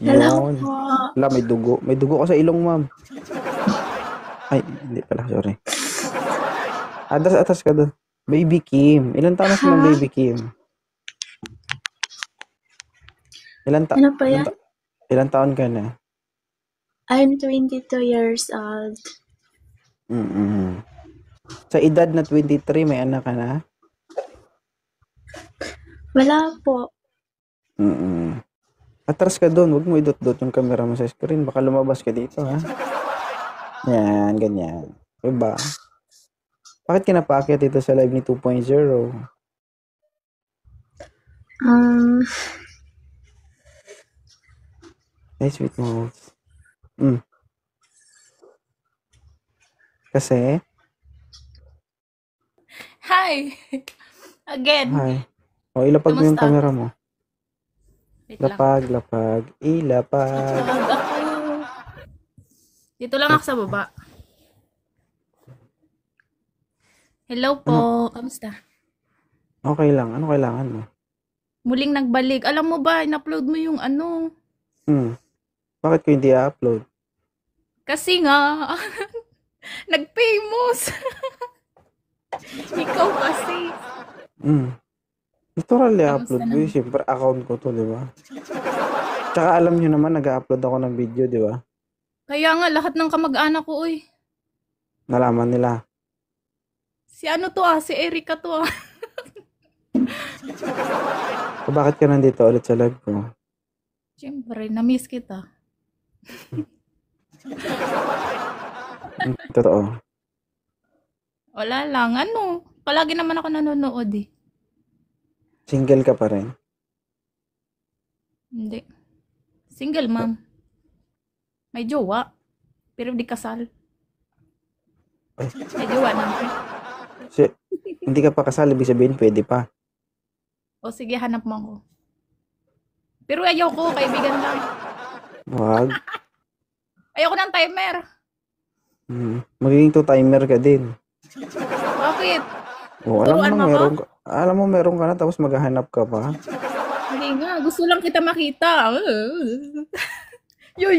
Hello Yun. po. Wala, may dugo. May dugo ko sa ilong, ma'am. Ay, hindi pala. Sorry. Atas ka doon. Baby Kim. Ilan taon na si Ma'am Ha? Baby Kim? Ilan ta Ano pa ilan yan? ta ilan taon ka na? I'm 22 years old. Mm. Sa edad na 23, may anak ka na? Wala po. Mm. Atras ka doon. Huwag mo idot-dot yung camera mo sa screen. Baka lumabas ka dito, ha? Yan, ganyan. Diba? Bakit ka napaakyat dito sa live ni 2.0? Um, Ay, sweet moves. Kasi, Hi! Again. hi. O, ilapag mo yung Kamusta? camera mo. Wait lang. Lapag. Ilapag. Lapag ako. Dito lang ako sa baba. Hello po. Kamusta? Okay lang. Ano kailangan mo? Muling nagbalik. Alam mo ba, in-upload mo yung ano. Bakit ko hindi i-upload? Kasi nga, nag-famous. Ikaw kasi. Natural Kamusta i-upload ko naman? Siyempre, account ko to, di ba? Tsaka alam nyo naman, nag-upload ako ng video, di ba? Kaya nga, lahat ng kamag-anak ko, uy. Nalaman nila. Si ano to si Erika to So, bakit ka nandito ulit sa live ko? Siyempre, na-miss kita. Totoo. Wala lang. Ano? Palagi naman ako nanonood eh. Single ka pa rin? Hindi. Single ma'am. May jowa. Pero di kasal. Ay. May jowa naman. Hindi ka pa kasal, ibig sabihin, pwede pa. O sige, hanap mo ako. Pero ayaw ko, kaibigan lang. Wag. Ayaw ko ng timer. Magiging two-timer ka din. Bakit? Oh, Turuan mo ako? Alam mo meron ka na tapos maghahanap ka pa. Hindi nga. Gusto lang kita makita. Yo.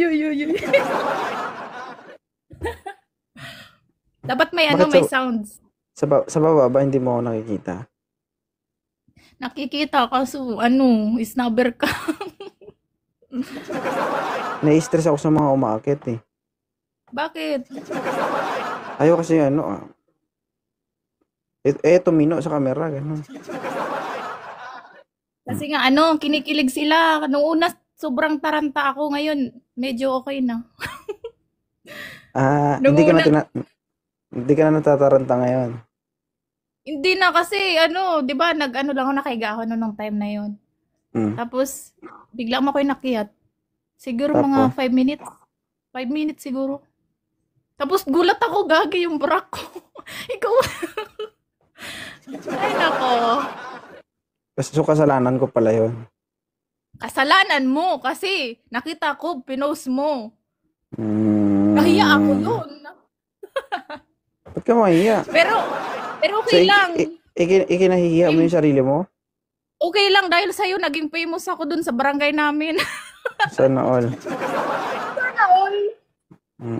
Dapat may Bakit may sounds. Sa baba ba hindi mo ako nakikita? Nakikita kaso, snubber ka. Nai-stress ako sa mga umaakit eh. Bakit? Ayaw kasi tumino sa camera, gano'n. Kasi nga kinikilig sila. Noong una, sobrang taranta ako. Ngayon, medyo okay na. Hindi ka na natataranta ngayon. Hindi na kasi, di ba, lang ako nakahiga ako nung time na yon. Tapos, bigla mo ako inakyat. Siguro mga 5 minutes. 5 minutes siguro. Tapos, gulat ako, gagi yung brak ko. Ikaw. Ay, nako. So, kasalanan ko pala yun. Kasalanan mo kasi nakita ko, pinost mo. Nahiya ako yun. Ba't ka mahiya? Pero okay lang. Ikinahihiya mo yung sarili mo? Okay lang dahil sa'yo naging famous ako dun sa barangay namin. Sana all.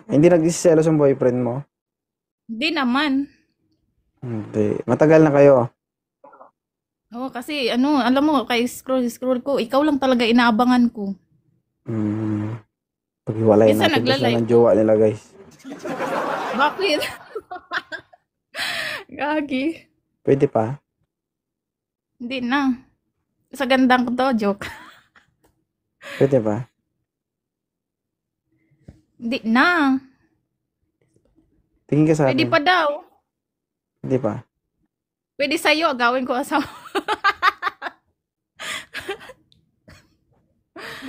Hindi nagsiselos ang boyfriend mo? Hindi naman. Hindi. Matagal na kayo? Oo, kasi alam mo, kay scroll ko, ikaw lang talaga inaabangan ko. Paghiwalay Minsan natin nagla-live. ng jowa nila, guys. Bakit? Gagi. Pwede pa? Hindi na. Sa gandang ko to, joke. Pwede pa? Hindi na. Tingin ka sa Pwede akin. pa daw. Pwede pa? Pwede sa'yo, agawin ko asawa.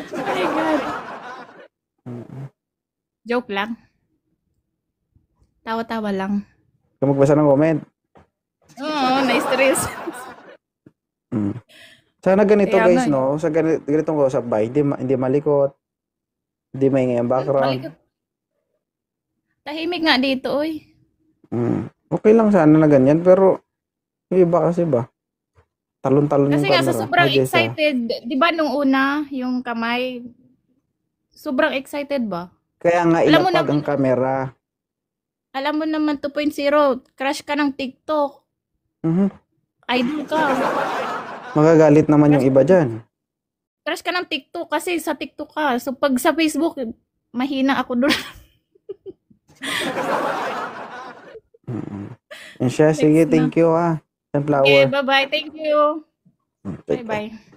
Oh my God. Joke lang. Tawa-tawa lang. Kung magbasa ng comment. Oo, na-stress. Sana ganito, Kaya guys, nga, no? Sa ganitong kausap ba? Hindi malikot. Hindi maingay ang background. Tahimik nga dito, oy. Okay lang sana na ganyan, pero yung iba kasi ba? Talon-talon yung Kasi nga camera. sa sobrang Jessa. excited, 'di ba nung una, yung kamay sobrang excited ba? Kaya nga Alam mo ilapag ang naman, camera. alam mo naman 2.0, crush ka ng TikTok. Mhm. Idol ka. Magagalit naman yung iba dyan. Crush ka ng TikTok kasi sa TikTok ka. So pag sa Facebook, mahina ako doon. Yan siya. Sige, Next na. thank you, Okay, Sunflower. bye-bye. Thank you. Take care. Bye-bye.